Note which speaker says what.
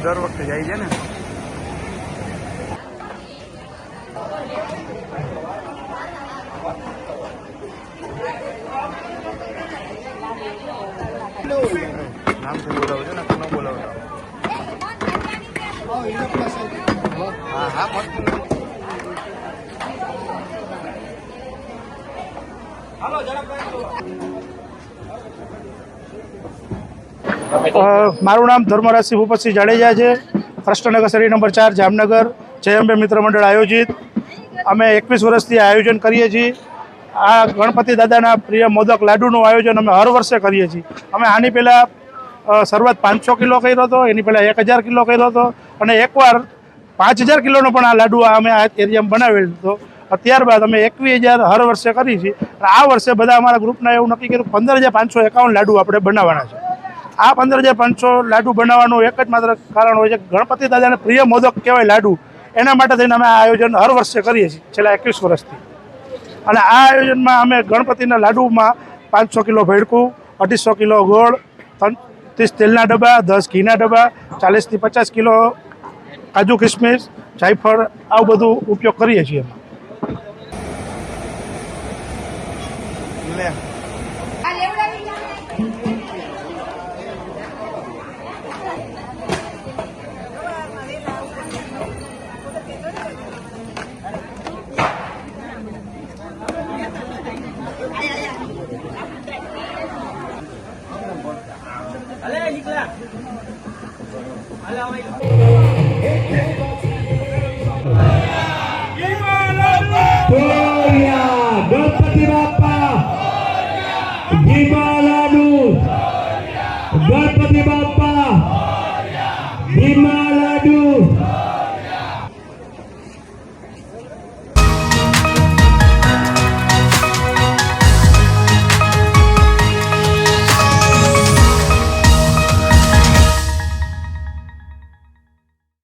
Speaker 1: દર વખતે જાય છે ને. નામથી બોલાવું છે ને કોનો બોલાવતા? હા હા મસ્ત.
Speaker 2: મારું નામ ધર્મરાજસિંહ ભૂપતસિંહ જાડેજા છે. કૃષ્ણનગર શેરી નંબર 4 જામનગર જય અંબે મિત્ર મંડળ આયોજિત અમે 21 વર્ષથી આયોજન કરીએ છીએ. આ ગણપતિ દાદાના પ્રિય મોદક લાડુનું આયોજન અમે હર વર્ષે કરીએ છીએ. અમે આની પહેલાં શરૂઆત 500 કિલો કર્યો હતો, એની પહેલાં 1000 કિલો કર્યો હતો અને એકવાર 5000 કિલોનો પણ આ લાડુ અમે આ એરિયામાં બનાવેલ હતો. ત્યારબાદ અમે 21,000 હર વર્ષે કરી છીએ. આ વર્ષે બધા અમારા ગ્રુપના એવું નક્કી કર્યું 15,551 લાડુ આપણે બનાવવાના છે. આ 15,500 લાડુ બનાવવાનું એક જ માત્ર કારણ હોય છે, ગણપતિ દાદાને પ્રિય મોદક કહેવાય લાડુ, એના માટે થઈને અમે આ આયોજન હર વર્ષે કરીએ છીએ છેલ્લા 21 વર્ષથી. અને આ આયોજનમાં અમે ગણપતિના લાડુમાં 500 કિલો ભેડકું, 250 કિલો ગોળ, 30 તેલના ડબ્બા, 10 ઘીના ડબ્બા, 40થી 50 કિલો કાજુ કિશમિશ, જાયફળ આવું બધું ઉપયોગ કરીએ છીએ.
Speaker 3: ગણપતિ બાપા ભીમા લાડુ, ગણપતિ બાપા ભીમા લાડુ.